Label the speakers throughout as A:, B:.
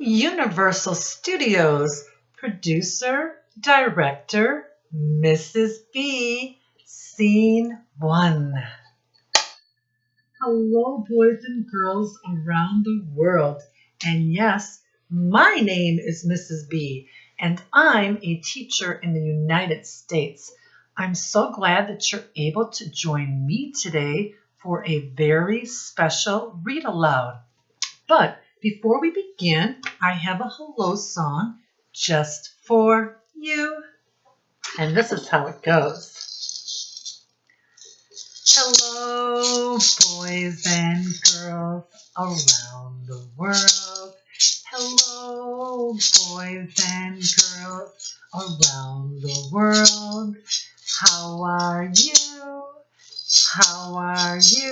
A: Universal Studios, producer, director, Mrs. B, Scene 1. Hello, boys and girls around the world. And yes, my name is Mrs. B, and I'm a teacher in the United States. I'm so glad that you're able to join me today for a very special read aloud. But before we begin, I have a hello song just for you. And this is how it goes. Hello, boys and girls around the world. Hello, boys and girls around the world. How are you? How are you?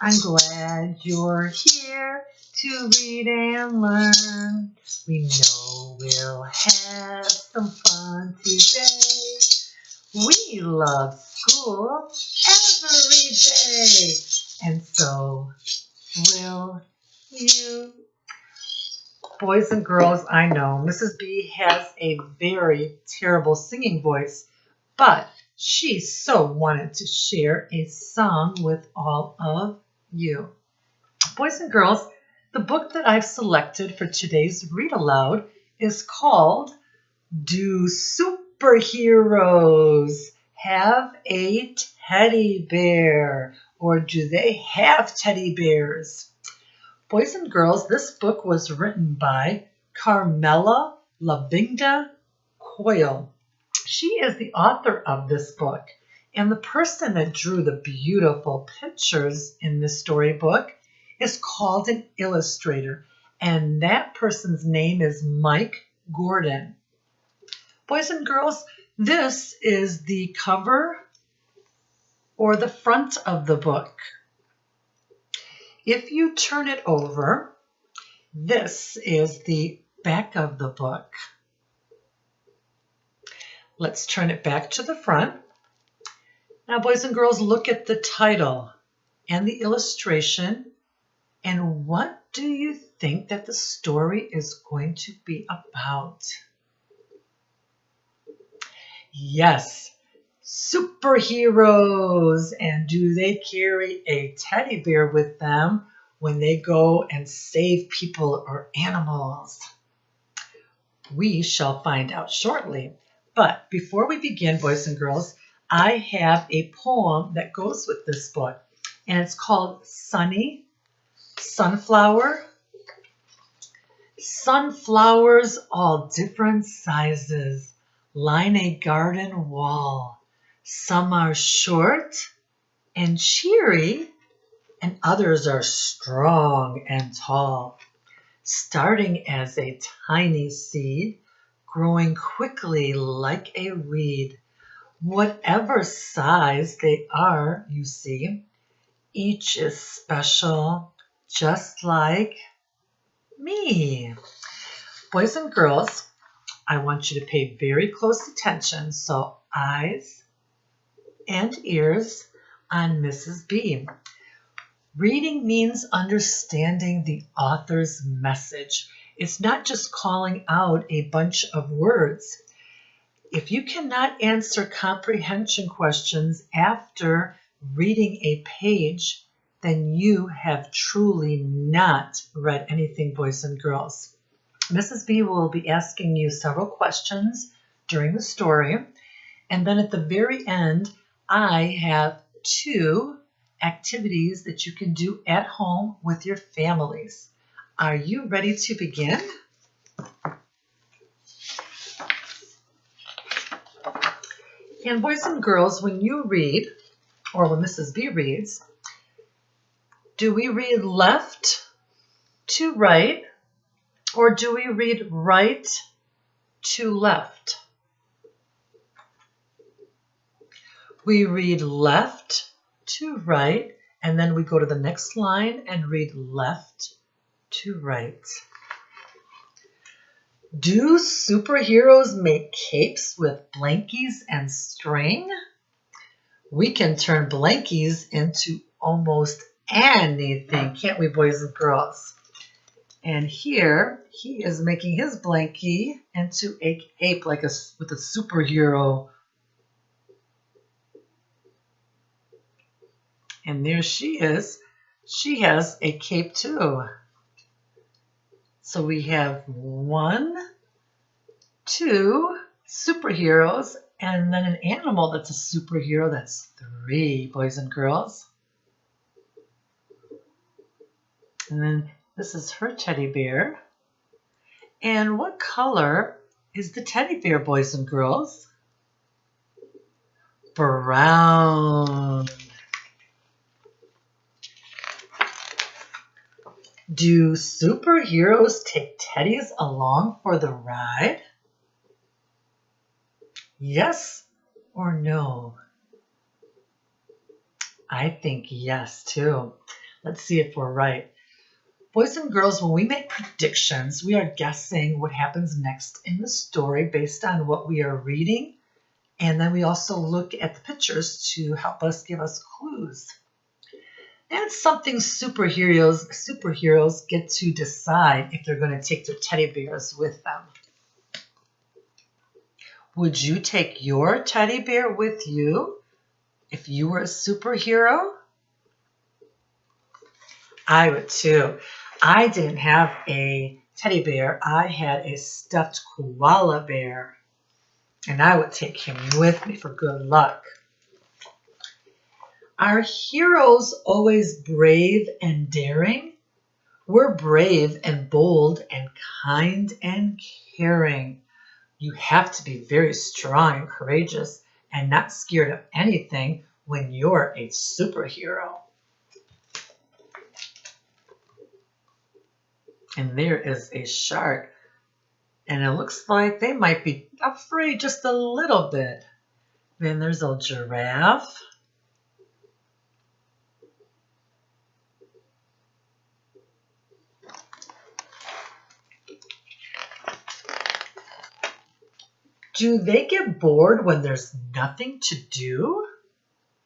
A: I'm glad you're here to read and learn. We know we'll have some fun today. We love school every day, and so will you. Boys and girls, I know Mrs. B has a very terrible singing voice, but she so wanted to share a song with all of you. Boys and girls, the book that I've selected for today's read aloud is called Do Superheroes Have a Teddy Bear? Or do they have teddy bears? Boys and girls, this book was written by Carmela Lavinda Coyle. She is the author of this book, and the person that drew the beautiful pictures in this storybook is called an illustrator, and that person's name is Mike Gordon. Boys and girls, this is the cover or the front of the book. If you turn it over, this is the back of the book. Let's turn it back to the front. Now, boys and girls, look at the title and the illustration. And what do you think that the story is going to be about? Yes, superheroes. And do they carry a teddy bear with them when they go and save people or animals? We shall find out shortly. But before we begin, boys and girls, I have a poem that goes with this book, and it's called Sunny Sunflower. Sunflowers all different sizes line a garden wall. Some are short and cheery, and others are strong and tall. Starting as a tiny seed, growing quickly like a reed. Whatever size they are, you see, each is special, just like me. Boys and girls, I want you to pay very close attention, so eyes and ears on Mrs. B. Reading means understanding the author's message. It's not just calling out a bunch of words. If you cannot answer comprehension questions after reading a page, then you have truly not read anything, boys and girls. Mrs. B will be asking you several questions during the story, and then at the very end, I have 2 activities that you can do at home with your families. Are you ready to begin? And boys and girls, when you read, or when Mrs. B reads, do we read left to right, or do we read right to left? We read left to right, and then we go to the next line and read left to right. Do superheroes make capes with blankies and string? We can turn blankies into almost anything, can't we, boys and girls? And here he is making his blankie into a cape with a superhero. And there she is. She has a cape too. So we have 1, 2 superheroes, and then an animal that's a superhero. That's 3, boys and girls. And then this is her teddy bear. And what color is the teddy bear, boys and girls? Brown. Do superheroes take teddies along for the ride? Yes or no? I think yes, too. Let's see if we're right. Boys and girls, when we make predictions, we are guessing what happens next in the story based on what we are reading. And then we also look at the pictures to help us give us clues. That's something superheroes get to decide if they're going to take their teddy bears with them. Would you take your teddy bear with you if you were a superhero? I would too. I didn't have a teddy bear. I had a stuffed koala bear. And I would take him with me for good luck. Are heroes always brave and daring? We're brave and bold and kind and caring. You have to be very strong and courageous and not scared of anything when you're a superhero. And there is a shark. And it looks like they might be afraid just a little bit. Then there's a giraffe. Do they get bored when there's nothing to do?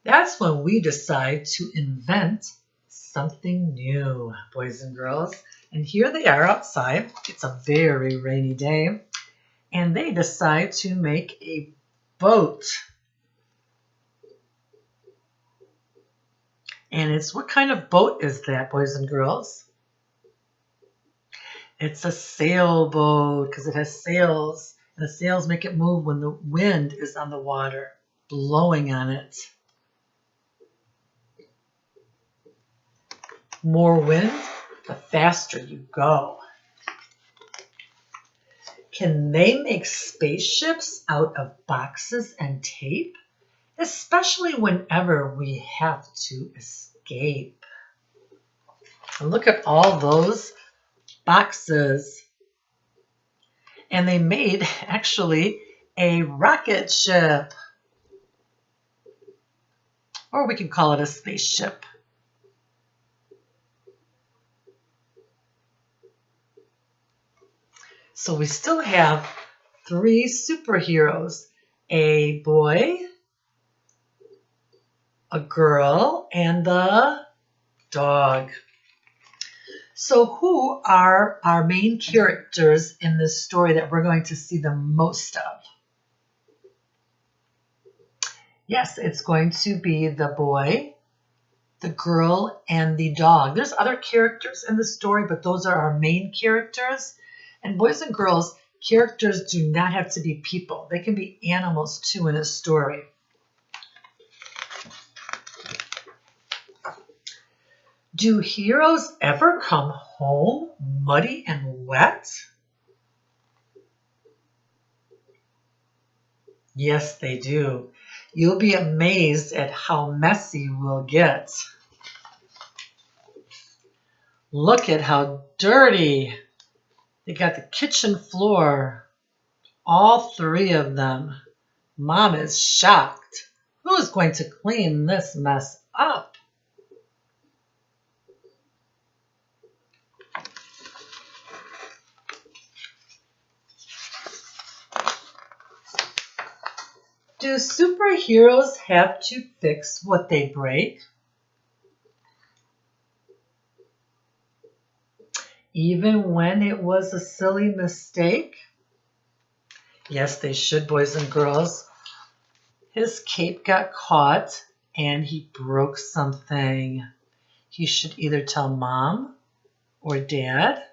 A: That's when we decide to invent something new, boys and girls. And here they are outside. It's a very rainy day. And they decide to make a boat. And it's, what kind of boat is that, boys and girls? It's a sailboat because it has sails. And the sails make it move when the wind is on the water, blowing on it. More wind, the faster you go. Can they make spaceships out of boxes and tape? Especially whenever we have to escape. And look at all those boxes. And they made, actually, a rocket ship. Or we can call it a spaceship. So we still have 3 superheroes. A boy, a girl, and the dog. So who are our main characters in this story that we're going to see the most of? Yes, it's going to be the boy, the girl, and the dog. There's other characters in the story, but those are our main characters. And boys and girls, characters do not have to be people. They can be animals too in a story. Do heroes ever come home muddy and wet? Yes, they do. You'll be amazed at how messy we'll get. Look at how dirty. They got the kitchen floor. All 3 of them. Mom is shocked. Who's going to clean this mess up? Do superheroes have to fix what they break? even when it was a silly mistake? Yes, they should, boys and girls. His cape got caught and he broke something. He should either tell mom or dad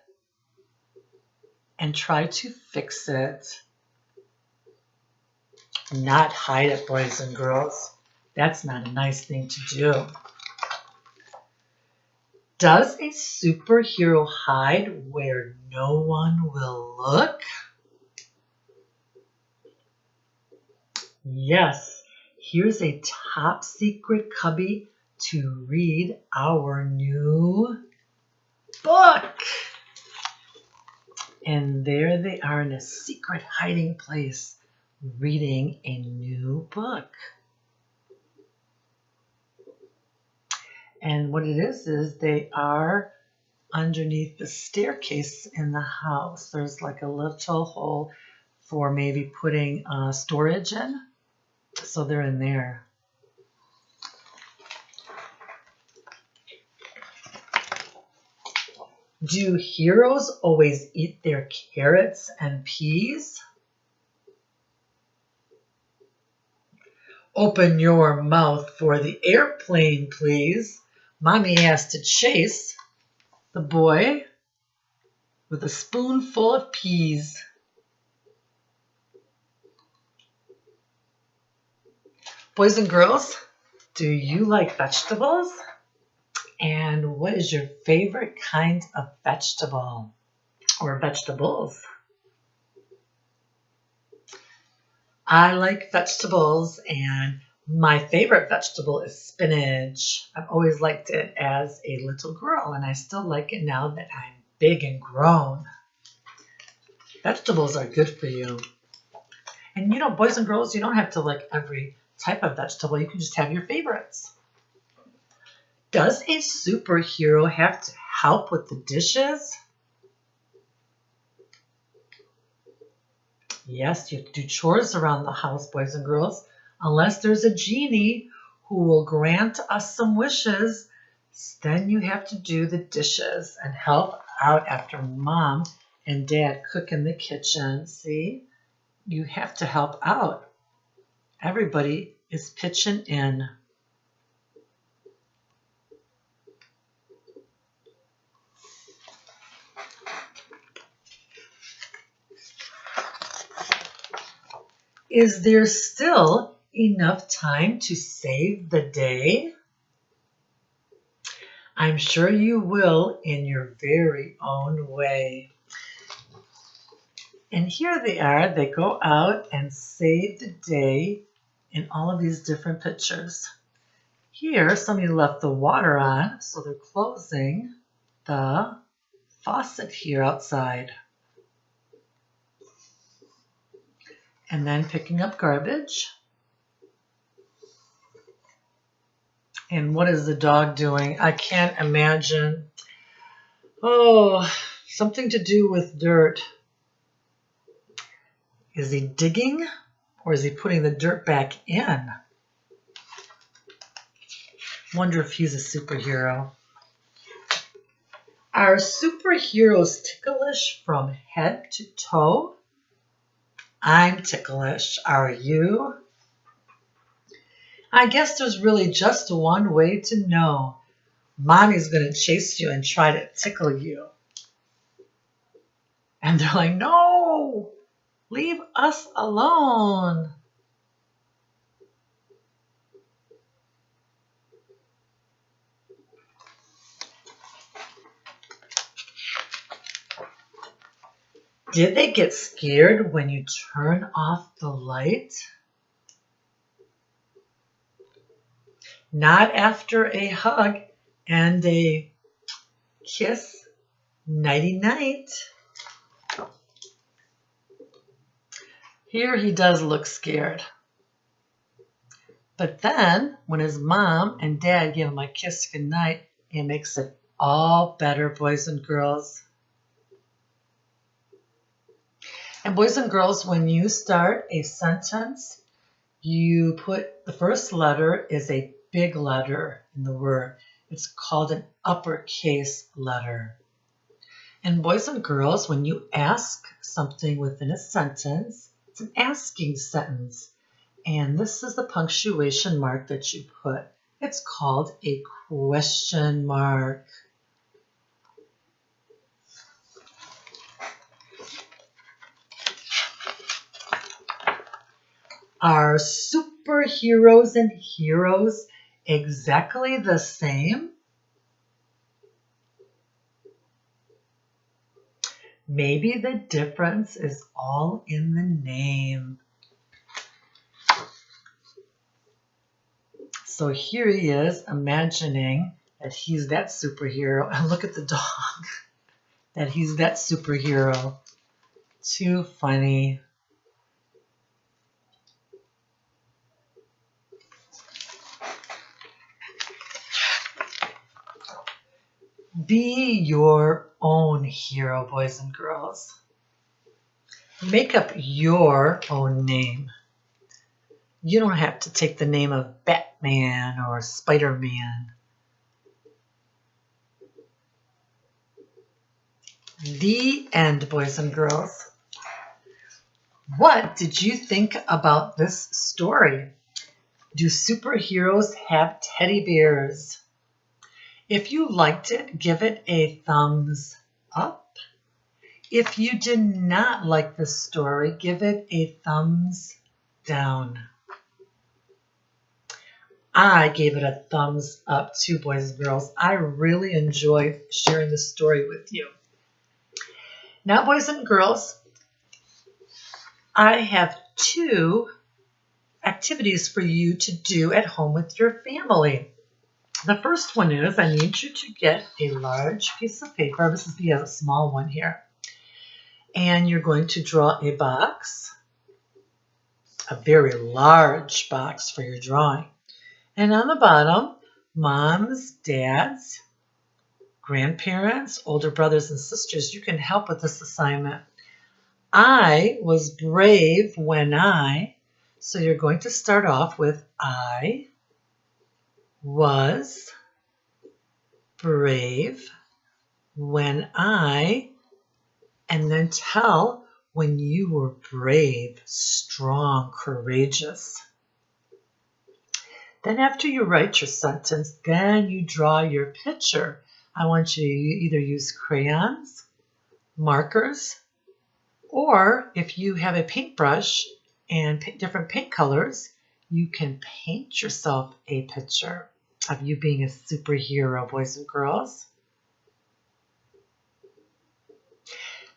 A: and try to fix it. Not hide it, boys and girls. That's not a nice thing to do. Does a superhero hide where no one will look? Yes, here's a top secret cubby to read our new book. And there they are in a secret hiding place, reading a new book. And what it is they are underneath the staircase in the house. There's like a little hole for maybe putting storage in. So they're in there. Do heroes always eat their carrots and peas? Open your mouth for the airplane, please. Mommy has to chase the boy with a spoonful of peas. Boys and girls, do you like vegetables? And what is your favorite kind of vegetable or vegetables? I like vegetables, and my favorite vegetable is spinach. I've always liked it as a little girl, and I still like it now that I'm big and grown. Vegetables are good for you. And you know, boys and girls, you don't have to like every type of vegetable. You can just have your favorites. Does a superhero have to help with the dishes? Yes, you have to do chores around the house, boys and girls. Unless there's a genie who will grant us some wishes, then you have to do the dishes and help out after mom and dad cook in the kitchen. See, you have to help out. Everybody is pitching in. Is there still enough time to save the day? I'm sure you will in your very own way. And here they are. They go out and save the day in all of these different pictures. Here, somebody left the water on, so they're closing the faucet here outside. And then picking up garbage. And what is the dog doing? I can't imagine. Oh, something to do with dirt. Is he digging or is he putting the dirt back in? Wonder if he's a superhero. Are superheroes ticklish from head to toe? I'm ticklish. Are you? I guess there's really just one way to know. Mommy's going to chase you and try to tickle you. And they're like, no, leave us alone. Did they get scared when you turn off the light? Not after a hug and a kiss. Nighty-night. Here he does look scared. But then, when his mom and dad give him a kiss goodnight, it makes it all better, boys and girls. And boys and girls, when you start a sentence, you put the first letter is a big letter in the word. It's called an uppercase letter. And boys and girls, when you ask something within a sentence, it's an asking sentence. And this is the punctuation mark that you put. It's called a question mark. Are superheroes and heroes exactly the same? Maybe the difference is all in the name. So here he is imagining that he's that superhero. And look at the dog, that he's that superhero. Too funny. Be your own hero, boys and girls. Make up your own name. You don't have to take the name of Batman or Spider-Man. The end, boys and girls. What did you think about this story? Do superheroes have teddy bears? If you liked it, give it a thumbs up. If you did not like the story, give it a thumbs down. I gave it a thumbs up too, boys and girls. I really enjoyed sharing this story with you. Now, boys and girls, I have 2 activities for you to do at home with your family. The first one is I need you to get a large piece of paper. This is a small one here. And you're going to draw a box, a very large box for your drawing. And on the bottom, moms, dads, grandparents, older brothers and sisters, you can help with this assignment. I was brave when so you're going to start off with I was brave when and then tell when you were brave, strong, courageous. Then after you write your sentence, then you draw your picture. I want you to either use crayons, markers, or if you have a paintbrush and different paint colors, you can paint yourself a picture of you being a superhero, boys and girls.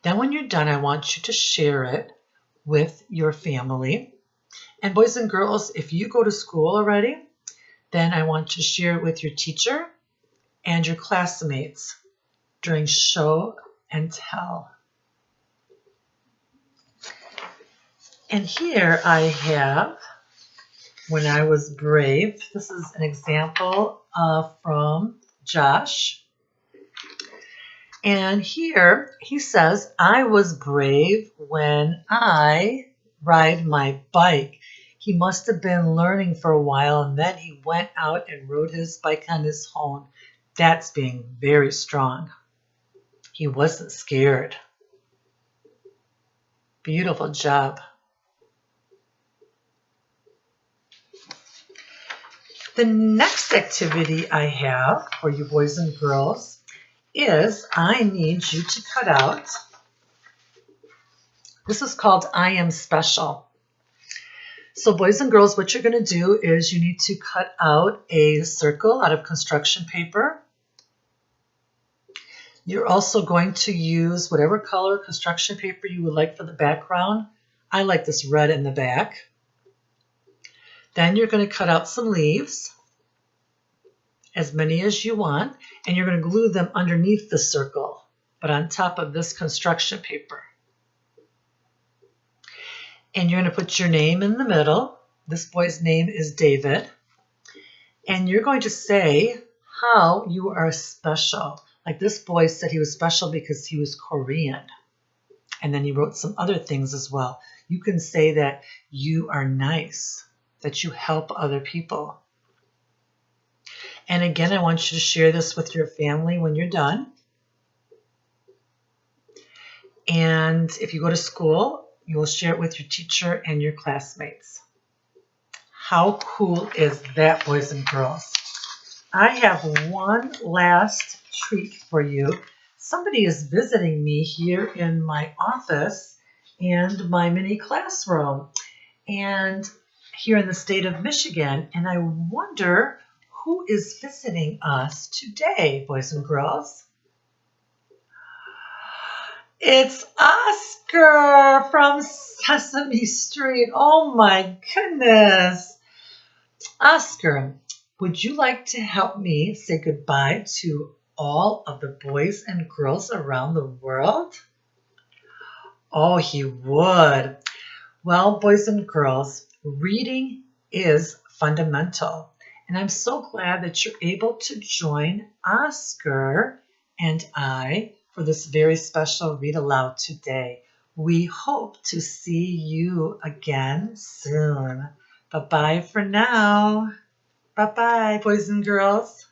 A: Then when you're done, I want you to share it with your family. And boys and girls, if you go to school already, then I want you to share it with your teacher and your classmates during show and tell. And here I have when I was brave. This is an example from Josh. And here he says, I was brave when I ride my bike. He must have been learning for a while, and then he went out and rode his bike on his own. That's being very strong. He wasn't scared. Beautiful job. The next activity I have for you boys and girls is I need you to cut out. This is called I Am Special. So boys and girls, what you're going to do is you need to cut out a circle out of construction paper. You're also going to use whatever color construction paper you would like for the background. I like this red in the back. Then you're going to cut out some leaves, as many as you want, and you're going to glue them underneath the circle, but on top of this construction paper. And you're going to put your name in the middle. This boy's name is David. And you're going to say how you are special. Like this boy said he was special because he was Korean. And then he wrote some other things as well. You can say that you are nice, that you help other people. And again, I want you to share this with your family when you're done. And if you go to school, you will share it with your teacher and your classmates. How cool is that, boys and girls? I have one last treat for you. Somebody is visiting me here in my office and my mini classroom, and here in the state of Michigan, and I wonder who is visiting us today, boys and girls? It's Oscar from Sesame Street. Oh my goodness. Oscar, would you like to help me say goodbye to all of the boys and girls around the world? Oh, he would. Well, boys and girls, reading is fundamental. And I'm so glad that you're able to join Oscar and I for this very special Read Aloud today. We hope to see you again soon. Bye-bye for now. Bye-bye, boys and girls.